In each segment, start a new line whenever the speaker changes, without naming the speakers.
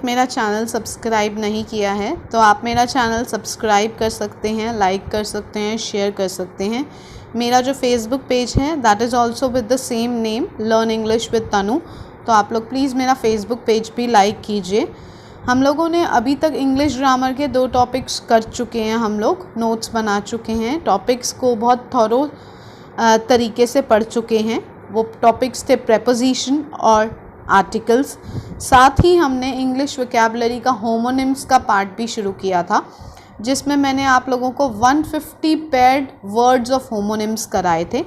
मेरा channel subscribe नहीं किया है तो आप मेरा चैनल सब्सक्राइब कर सकते हैं, लाइक कर सकते हैं, शेयर कर सकते हैं। मेरा जो फेसबुक पेज है that is also with the same name, learn English with Tanu. तो आप लोग प्लीज़ मेरा फेसबुक पेज भी लाइक कीजिए। हम लोगों ने अभी तक इंग्लिश ग्रामर के 2 टॉपिक्स कर चुके हैं, हम लोग नोट्स बना चुके हैं, टॉपिक्स को बहुत थॉरो तरीके से पढ़ चुके हैं। वो टॉपिक्स थे प्रेपोजिशन और आर्टिकल्स। साथ ही हमने इंग्लिश वोकैबुलरी का होमोनिम्स का पार्ट भी शुरू किया था, जिसमें मैंने आप लोगों को 150 पेयर्ड वर्ड्स ऑफ होमोनिम्स कराए थे।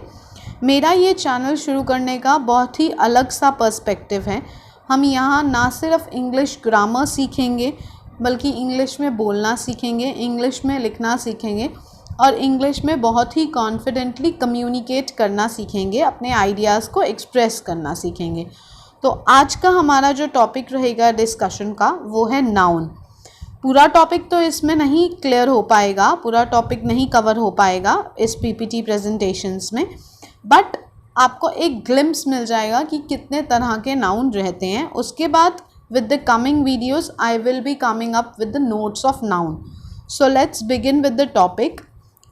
मेरा ये चैनल शुरू करने का बहुत ही अलग सा पर्सपेक्टिव है। हम यहाँ ना सिर्फ इंग्लिश ग्रामर सीखेंगे बल्कि इंग्लिश में बोलना सीखेंगे, इंग्लिश में लिखना सीखेंगे और इंग्लिश में बहुत ही कॉन्फिडेंटली कम्युनिकेट करना सीखेंगे, अपने आइडियाज़ को एक्सप्रेस करना सीखेंगे। तो आज का हमारा जो टॉपिक रहेगा डिस्कशन का वो है नाउन। पूरा टॉपिक तो इसमें नहीं क्लियर हो पाएगा, पूरा टॉपिक नहीं कवर हो पाएगा इस पीपीटी प्रेजेंटेशंस में, बट आपको एक ग्लिम्स मिल जाएगा कि कितने तरह के नाउन रहते हैं। उसके बाद with the coming videos I will be coming up with the notes of noun. So let's begin with the topic.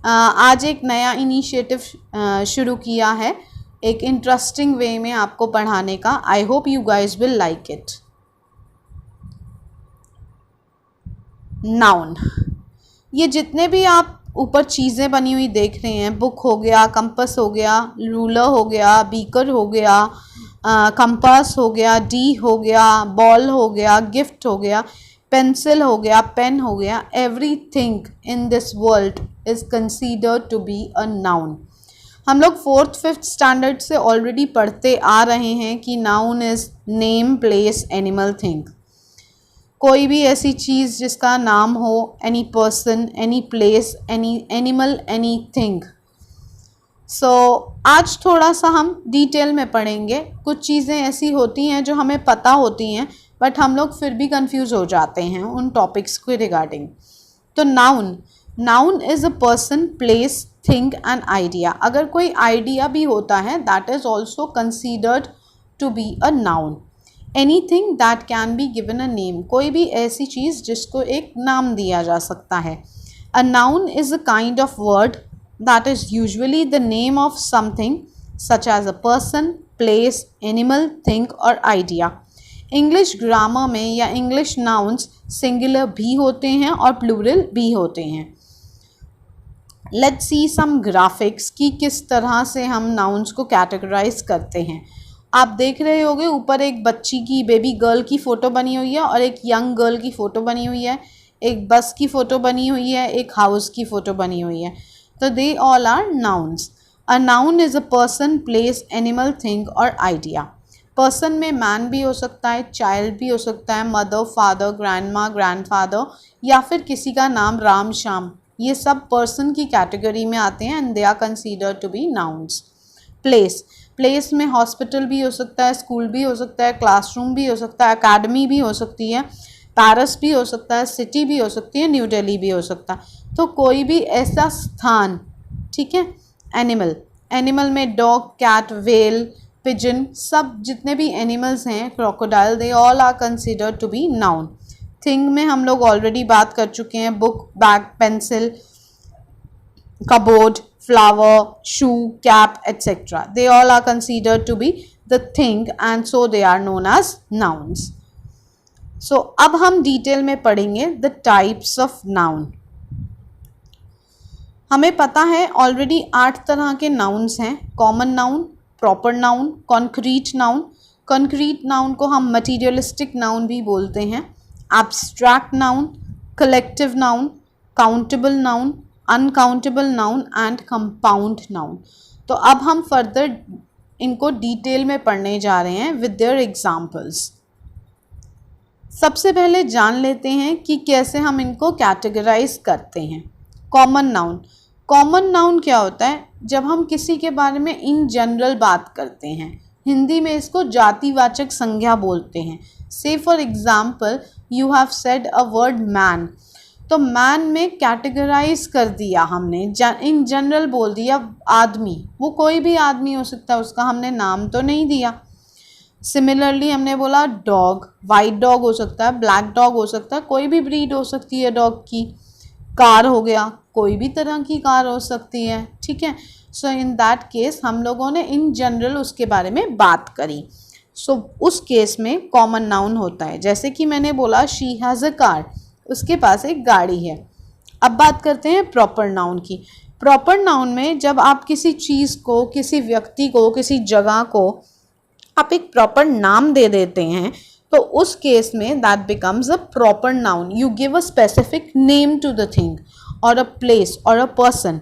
आज एक नया इनिशिएटिव शुरू किया है, एक इंटरेस्टिंग वे में आपको पढ़ाने का। I hope you guys will like it. Noun, ये जितने भी आप ऊपर चीज़ें बनी हुई देख रहे हैं, बुक हो गया, कंपास हो गया, रूलर हो गया, बीकर हो गया, कंपास हो गया, डी हो गया, बॉल हो गया, गिफ्ट हो गया, पेंसिल हो गया, पेन हो गया, everything in this world is considered to be a noun. हम लोग 4th 5th स्टैंडर्ड से ऑलरेडी पढ़ते आ रहे हैं कि noun is name, place, animal, thing. कोई भी ऐसी चीज़ जिसका नाम हो, any person, any place, any animal, any thing. So आज थोड़ा सा हम डिटेल में पढ़ेंगे। कुछ चीज़ें ऐसी होती हैं जो हमें पता होती हैं बट हम लोग फिर भी कंफ्यूज हो जाते हैं उन टॉपिक्स के रिगार्डिंग। तो noun is a person, place, thing and idea. अगर कोई आइडिया भी होता है that is also considered to be a noun. Anything that can be given a name, कोई भी ऐसी चीज़ जिसको एक नाम दिया जा सकता है। A noun is a kind of word that is usually the name of something such as a person, place, animal, thing और आइडिया। इंग्लिश ग्रामर में या इंग्लिश नाउन्स सिंगुलर भी होते हैं और प्लूरल भी होते हैं। लेट्स सी सम ग्राफिक्स कि किस तरह से हम नाउन्स को कैटेगराइज करते हैं। आप देख रहे होंगे ऊपर एक बच्ची की, बेबी गर्ल की फ़ोटो बनी हुई है और एक यंग गर्ल की फ़ोटो बनी हुई है, एक बस की फ़ोटो बनी हुई है, एक हाउस की फ़ोटो बनी हुई है। तो they all are nouns. A noun is a person, place, animal, thing और आइडिया। पर्सन में मैन भी हो सकता है, चाइल्ड भी हो सकता है, मदर, फादर, ग्रैंडमा, ग्रैंडफादर या फिर किसी का नाम राम, श्याम, ये सब पर्सन की कैटेगरी में आते हैं and they are considered to be nouns. Place में हॉस्पिटल भी हो सकता है, स्कूल भी हो सकता है, क्लासरूम भी हो सकता है, अकेडमी भी हो सकती है, पेरिस भी हो सकता है, सिटी भी हो सकती है, न्यू दिल्ली भी हो सकता है। तो कोई भी ऐसा स्थान, ठीक है। एनिमल में डॉग, कैट, व्हेल, पिजन, सब जितने भी एनिमल्स हैं, crocodile, they all are considered to be noun. Thing में हम लोग ऑलरेडी बात कर चुके हैं, book, bag, pencil, cupboard, flower, shoe, cap, etc. They all are considered to be the thing and so they are known as nouns. So अब हम detail में पढ़ेंगे the types of noun. हमें पता है ऑलरेडी 8 तरह के नाउन्स हैं। Common noun, proper noun, concrete noun. Concrete noun को हम मटीरियलिस्टिक नाउन भी बोलते हैं। Abstract noun, collective noun, countable noun, uncountable noun and compound noun. तो अब हम फर्दर इनको डिटेल में पढ़ने जा रहे हैं विद देयर एग्जाम्पल्स। सबसे पहले जान लेते हैं कि कैसे हम इनको कैटेगराइज करते हैं। कॉमन नाउन क्या होता है? जब हम किसी के बारे में इन जनरल बात करते हैं, हिंदी में इसको जातिवाचक संज्ञा बोलते हैं। से for example you have said a word man, तो मैन में कैटेगराइज कर दिया हमने, इन जनरल बोल दिया आदमी। वो कोई भी आदमी हो सकता है, उसका हमने नाम तो नहीं दिया। सिमिलरली हमने बोला डॉग, वाइट डॉग हो सकता है, ब्लैक डॉग हो सकता है, कोई भी ब्रीड हो सकती है डॉग की। कार हो गया, कोई भी तरह की कार हो सकती है, ठीक है। सो इन दैट केस हम लोगों ने इन जनरल उसके बारे में बात करी। सो उस केस में कॉमन नाउन होता है। जैसे कि मैंने बोला शी हैज़ अ कार, उसके पास एक गाड़ी है। अब बात करते हैं प्रॉपर नाउन की। प्रॉपर नाउन में जब आप किसी चीज़ को, किसी व्यक्ति को, किसी जगह को आप एक प्रॉपर नाम दे देते हैं तो उस केस में that becomes a proper noun. You give a specific name to the thing और अ प्लेस और अ पर्सन।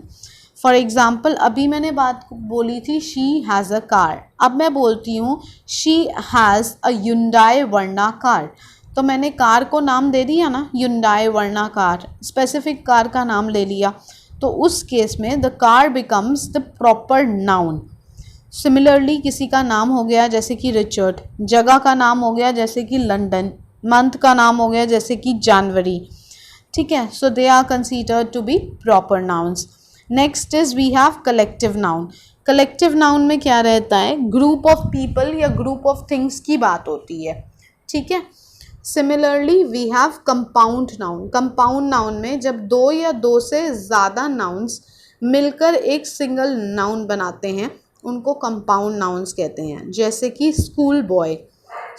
फॉर एग्जाम्पल अभी मैंने बात बोली थी शी हैज़ अ कार, अब मैं बोलती हूँ she has a Hyundai Verna car, तो मैंने कार को नाम दे दिया ना, Hyundai Verna car, specific car का नाम ले लिया, तो उस केस में the car becomes the proper noun. Similarly किसी का नाम हो गया जैसे कि रिचर्ड, जगह का नाम हो गया जैसे कि लंदन, मंथ का नाम हो गया जैसे कि जनवरी, ठीक है। So they are considered to be proper nouns. Next is we have collective noun. Collective noun में क्या रहता है, ग्रुप ऑफ पीपल या ग्रुप ऑफ थिंग्स की बात होती है, ठीक है। Similarly we have compound noun. Compound noun में जब दो या दो से ज़्यादा नाउन्स मिलकर एक सिंगल नाउन बनाते हैं उनको कंपाउंड नाउन्स कहते हैं। जैसे कि school boy,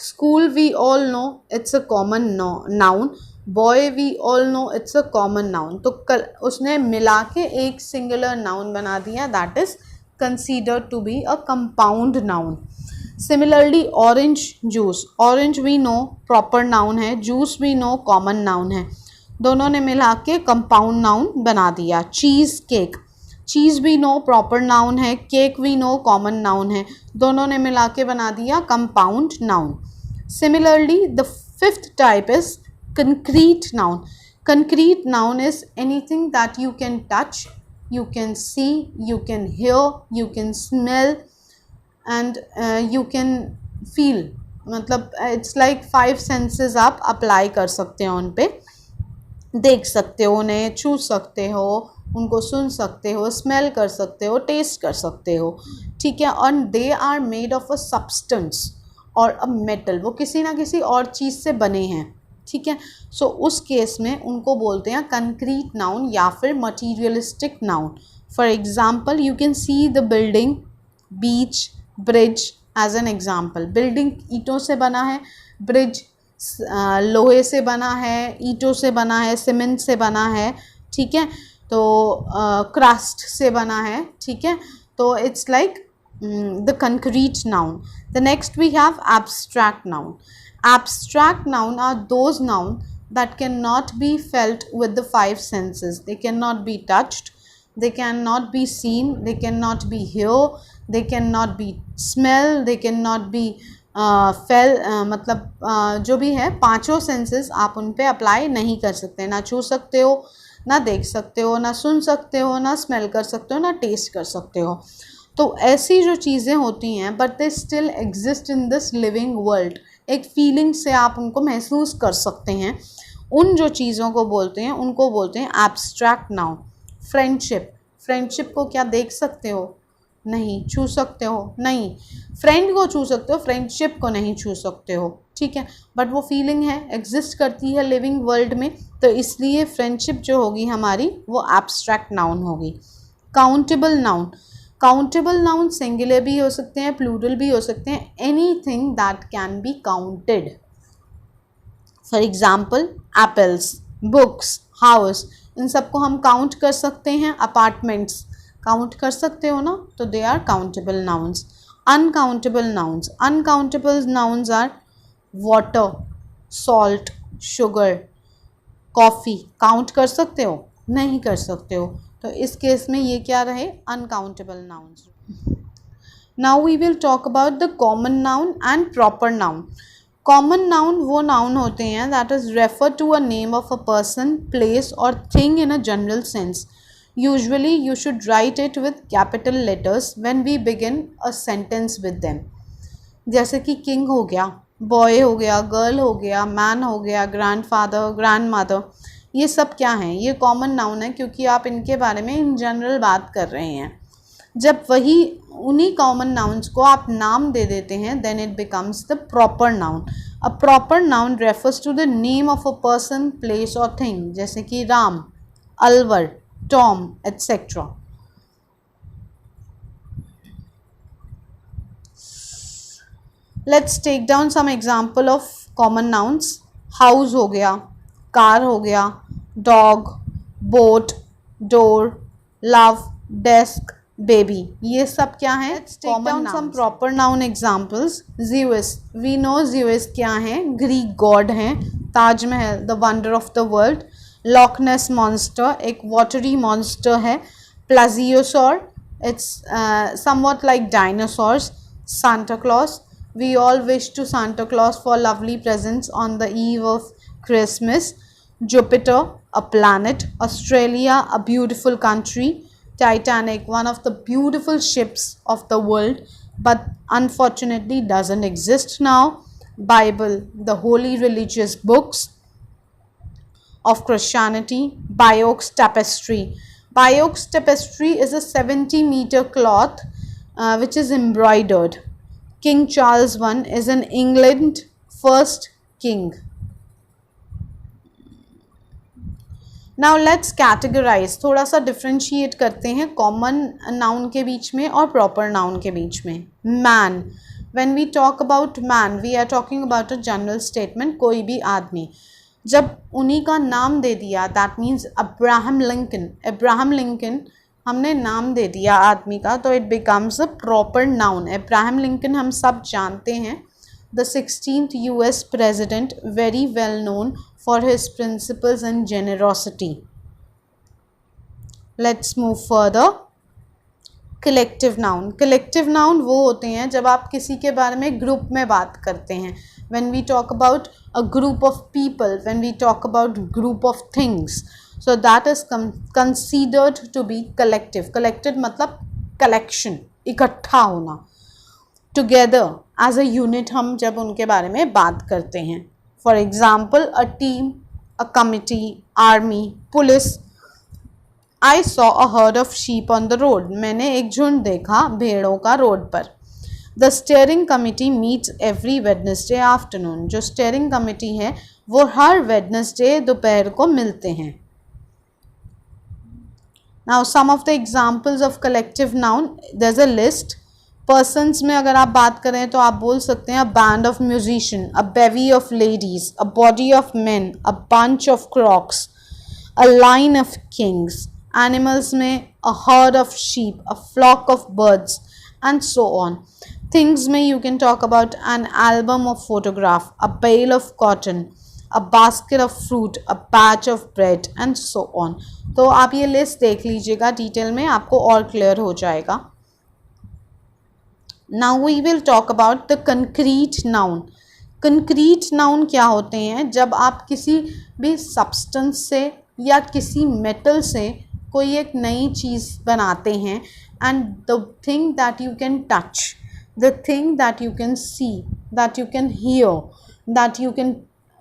school we all know it's a common noun, boy we all know it's a common noun, तो उसने मिला के एक सिंगुलर नाउन बना दिया, that is considered to be a compound noun. Similarly orange juice, orange we know proper noun है, juice we know common noun है, दोनों ने मिला के कंपाउंड नाउन बना दिया। चीज़ केक, चीज़ भी नो प्रॉपर नाउन है, केक भी नो कॉमन नाउन है, दोनों ने मिला के बना दिया compound noun. Similarly the fifth type is concrete noun. Concrete noun is anything that you can touch, you can see, you can hear, you can smell and you can feel, मतलब it's like 5 senses आप apply कर सकते हो उन पे, देख सकते हो उन्हें, छू सकते हो, उनको सुन सकते हो, स्मेल कर सकते हो, टेस्ट कर सकते हो, ठीक है। और they are made of a substance और अ मेटल, वो किसी ना किसी और चीज़ से बने हैं, ठीक है। सो उस केस में उनको बोलते हैं कंक्रीट नाउन या फिर materialistic noun. For example you can see the building, beach, bridge as an example. Building ईंटों से बना है, ब्रिज लोहे से बना है, ईंटों से बना है, सीमेंट से बना है, ठीक है, तो क्रस्ट से बना है, ठीक है। तो it's like the concrete noun. The next we have abstract noun. Abstract noun are those nouns that cannot be felt with the 5 senses. They cannot be touched, they cannot be seen, they cannot be heard, they cannot be smell, they cannot be मतलब जो भी है पांचों senses आप उन पे apply नहीं कर सकते, ना छू सकते हो, ना देख सकते हो, ना सुन सकते हो, ना स्मेल कर सकते हो, ना टेस्ट कर सकते हो। तो ऐसी जो चीज़ें होती हैं but they still exist in this living world, एक फीलिंग से आप उनको महसूस कर सकते हैं, उन जो चीज़ों को बोलते हैं उनको बोलते हैं एब्स्ट्रैक्ट नाउन। फ्रेंडशिप, फ्रेंडशिप को क्या देख सकते हो, नहीं। छू सकते हो, नहीं। फ्रेंड को छू सकते हो, फ्रेंडशिप को नहीं छू सकते हो, ठीक है, बट वो फीलिंग है, एग्जिस्ट करती है लिविंग वर्ल्ड में, तो इसलिए फ्रेंडशिप जो होगी हमारी वो एब्स्ट्रैक्ट नाउन होगी। Countable noun, countable noun singular भी हो सकते हैं, प्लूरल भी हो सकते हैं, anything that can be counted. For example apples, books, house, इन सबको हम काउंट कर सकते हैं। अपार्टमेंट्स काउंट कर सकते हो ना, तो they are countable nouns. Uncountable nouns, uncountable nouns are water, salt, sugar, coffee. Count कर सकते हो, नहीं कर सकते हो, तो इस केस में ये क्या रहे, uncountable nouns. Now we will talk about the common noun and proper noun. Common noun वो नाउन होते हैं that is refer to a name of a person, place और thing in a general sense. Usually you should write it with capital letters when we begin a sentence with them. जैसे कि king हो गया, boy हो गया, girl हो गया, man हो गया, ग्रैंडफादर, ग्रैंडमदर, ये सब क्या हैं, ये कॉमन नाउन है क्योंकि आप इनके बारे में इन जनरल बात कर रहे हैं। जब वही उन्हीं कॉमन नाउन्स को आप नाम दे देते हैं, then it becomes the proper noun. A proper noun refers to the name of a person, place और थिंग, जैसे कि Ram, Alwar, Tom etcetera. Let's take down some example of common nouns. House हो गया, कार हो गया, dog, boat, door, love, desk, baby, ये सब क्या है? Take down some proper noun examples. Zeus, we know Zeus क्या है? ग्रीक गॉड हैं। Taj Mahal, the wonder of the world. Loch Ness monster, एक वाटरी मॉन्स्टर है। Plesiosaur, it's somewhat like dinosaurs. Santa Claus, we all wish to Santa Claus for lovely presents on the eve of Christmas. Jupiter, a planet. Australia, a beautiful country. Titanic, one of the beautiful ships of the world, but unfortunately doesn't exist now. Bible, the holy religious books of Christianity. Biox tapestry. Biox tapestry is a 70-meter cloth which is embroidered. King Charles I is in England first king. Now let's categorize, थोड़ा सा differentiate करते हैं common noun के बीच में और proper noun के बीच में. Man, when we talk about man, we are talking about a general statement, कोई भी आदमी. जब उन्हीं का नाम दे दिया, that means Abraham Lincoln. Abraham Lincoln हमने नाम दे दिया आदमी का, तो it becomes a proper noun. Abraham Lincoln हम सब जानते हैं, the 16th US president, very well known for his principles and generosity. Let's move further. Collective noun. Collective noun वो होते हैं जब आप किसी के बारे में ग्रुप में बात करते हैं. when we talk about a group of people, when we talk about group of things, so that is considered to be collective. Collected मतलब collection, इकट्ठा होना. Together as a unit हम जब उनके बारे में बात करते हैं. For example, a team, a committee, army, police. I saw a herd of sheep on the road. मैंने एक झुंड देखा भेड़ों का रोड पर. The steering committee meets every Wednesday afternoon. जो steering committee है वो हर Wednesday दोपहर को मिलते हैं. Now some of the examples of collective noun, there's a list. Persons में अगर आप बात करें तो आप बोल सकते हैं a band of musicians, a bevy of ladies, a body of men, a bunch of crocs, a line of kings. Animals में a herd of sheep, a flock of birds, and so on. Things में you can talk about an album of photograph, a bale of cotton, a basket of fruit, a batch of bread, and so on. तो आप ये list देख लीजिएगा detail में, आपको और clear हो जाएगा. Now we will talk about the concrete noun. Concrete noun क्या होते हैं? जब आप किसी भी substance से या किसी metal से कोई एक नई चीज़ बनाते हैं, and the thing that you can touch, the thing that you can see, that you can hear, that you can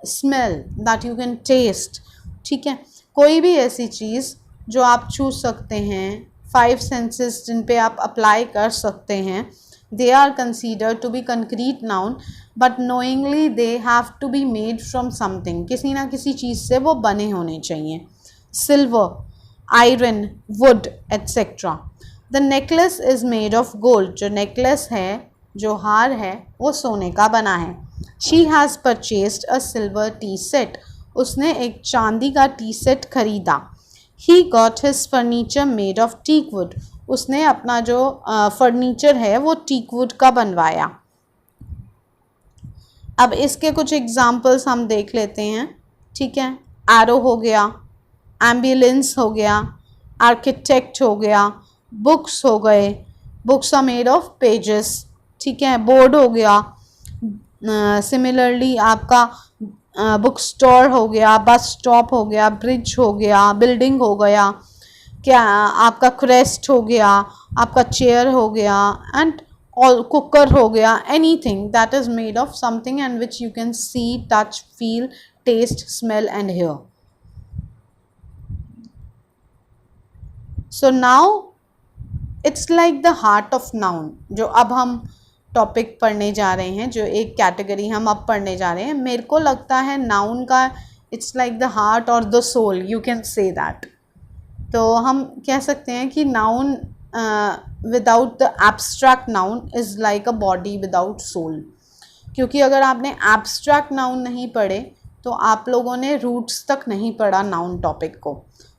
smell, that you can taste. ठीक है, कोई भी ऐसी चीज़ जो आप छू सकते हैं, 5 senses जिन पे आप अप्लाई कर सकते हैं, they are considered to be concrete noun, but knowingly they have to be made from something. किसी ना किसी चीज़ से वो बने होने चाहिए. Silver, iron, wood, etc. The necklace is made of gold. जो necklace है, जो हार है, वो सोने का बना है. She has purchased a silver tea set. उसने एक चांदी का टी सेट खरीदा. He got his furniture made of teak wood. उसने अपना जो फर्नीचर है वो टीक वुड का बनवाया. अब इसके कुछ एग्जाम्पल्स हम देख लेते हैं. ठीक है, एरो हो गया, एम्बुलेंस हो गया, आर्किटेक्ट हो गया, बुक्स हो गए, books are made of pages. ठीक है, बोर्ड हो गया. सिमिलरली आपका बुक स्टोर हो गया, बस स्टॉप हो गया, ब्रिज हो गया, बिल्डिंग हो गया, क्या आपका क्रेस्ट हो गया, आपका चेयर हो गया, एंड ऑल कुकर हो गया. Anything that is made of something and which you can see, touch, feel, taste, smell and hear. So now it's like the heart of noun. जो अब हम टॉपिक पढ़ने जा रहे हैं, जो एक कैटेगरी हम अब पढ़ने जा रहे हैं, मेरे को लगता है नाउन का इट्स लाइक द हार्ट और the soul, you can say that. तो हम कह सकते हैं कि noun without the abstract noun is like a body without soul. क्योंकि अगर आपने एब्स्ट्रैक्ट नाउन नहीं पढ़े तो आप लोगों ने रूट्स तक नहीं पढ़ा नाउन टॉपिक को।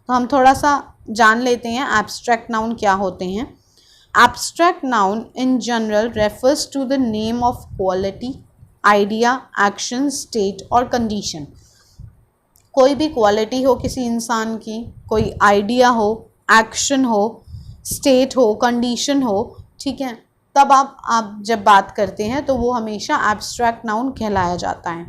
तो हम थोड़ा सा जान लेते हैं एब्स्ट्रैक्ट नाउन क्या होते हैं। Abstract noun in general refers to the name of quality, idea, action, state और कंडीशन। कोई भी क्वालिटी हो किसी इंसान की, कोई आइडिया हो, एक्शन हो, स्टेट हो, कंडीशन हो, ठीक है, तब आप जब बात करते हैं तो वो हमेशा एब्स्ट्रैक्ट नाउन कहलाया जाता है।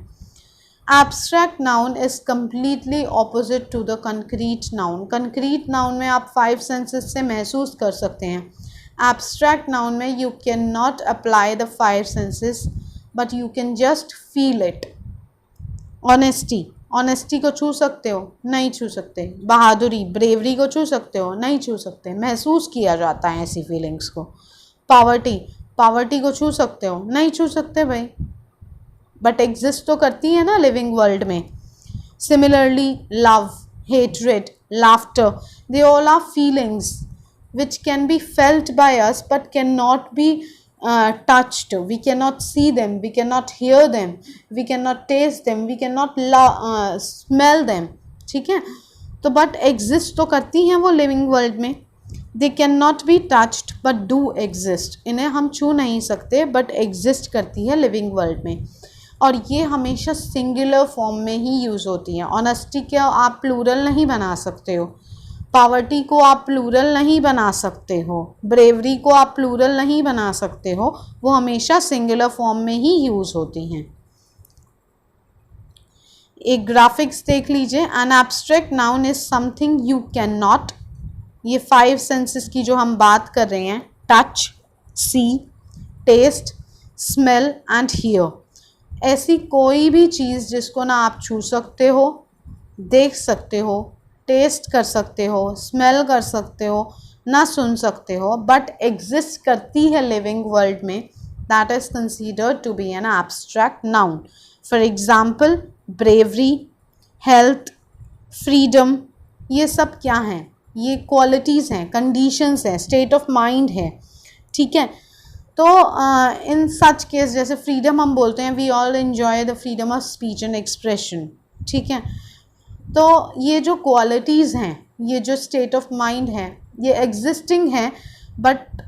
Abstract noun is completely opposite to the concrete noun. Concrete noun में आप 5 सेंसेस से महसूस कर सकते हैं। एब्स्ट्रैक्ट नाउन में you can not apply the 5 senses but you can just feel it. Honesty, honesty को छू सकते हो? नहीं छू सकते। बहादुरी, ब्रेवरी को छू सकते हो? नहीं छू सकते। महसूस किया जाता है ऐसी फीलिंग्स को। पावर्टी, पावर्टी को छू सकते हो? नहीं छू सकते भाई, बट एग्जिस्ट तो करती है ना लिविंग वर्ल्ड में। Similarly love, hatred, laughter, they all are feelings which can be felt by us but cannot be touched. We cannot see them, we cannot hear them, we cannot taste them, we cannot smell them, ठीक है। तो but exist तो करती हैं वो living world में। They can not be touched but do exist. इन्हें हम छू नहीं सकते बट एग्जिस्ट करती है लिविंग वर्ल्ड में, और ये हमेशा सिंगुलर फॉर्म में ही यूज़ होती हैं। ऑनेस्टी को आप प्लूरल नहीं बना सकते हो, पावर्टी को आप प्लूरल नहीं बना सकते हो, ब्रेवरी को आप प्लूरल नहीं बना सकते हो, वो हमेशा सिंगुलर फॉर्म में ही यूज़ होती हैं। एक ग्राफिक्स देख लीजिए। N abstract noun is something you can not, ये 5 सेंसेस की जो हम बात कर रहे हैं, touch, see, taste, smell and hear, ऐसी कोई भी चीज़ जिसको ना आप छू सकते हो, देख सकते हो, टेस्ट कर सकते हो, स्मेल कर सकते हो, ना सुन सकते हो, बट एग्जिस्ट करती है लिविंग वर्ल्ड में, that is considered to be an abstract noun. For example bravery, health, freedom, ये सब क्या हैं? ये क्वालिटीज़ हैं, कंडीशंस हैं, स्टेट ऑफ माइंड है, ठीक है। तो इन सच केस, जैसे फ्रीडम हम बोलते हैं, we all enjoy the freedom of speech and expression, ठीक है। तो ये जो क्वालिटीज़ हैं, ये जो स्टेट ऑफ माइंड है, ये एग्जिस्टिंग है but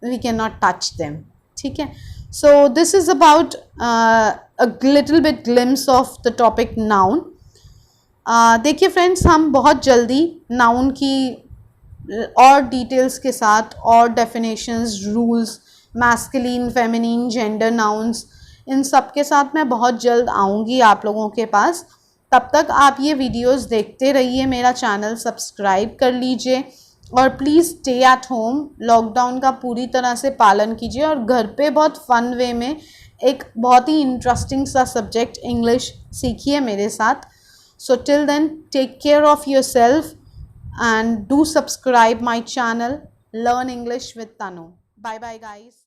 we can not touch them, ठीक है। So this is about a little bit glimpse of the topic noun. देखिए फ्रेंड्स, हम बहुत जल्दी नाउन की और डिटेल्स के साथ और definitions, rules, masculine, feminine, gender nouns, इन सब के साथ मैं बहुत जल्द आऊँगी आप लोगों के पास। तब तक आप ये वीडियोस देखते रहिए, मेरा चैनल सब्सक्राइब कर लीजिए और please stay at home. Lockdown का पूरी तरह से पालन कीजिए और घर पे बहुत फ़न वे में एक बहुत ही इंटरेस्टिंग सा सब्जेक्ट इंग्लिश सीखिए मेरे साथ। So till then, take care of your self and do subscribe my channel Learn English with Tanu. Bye bye guys.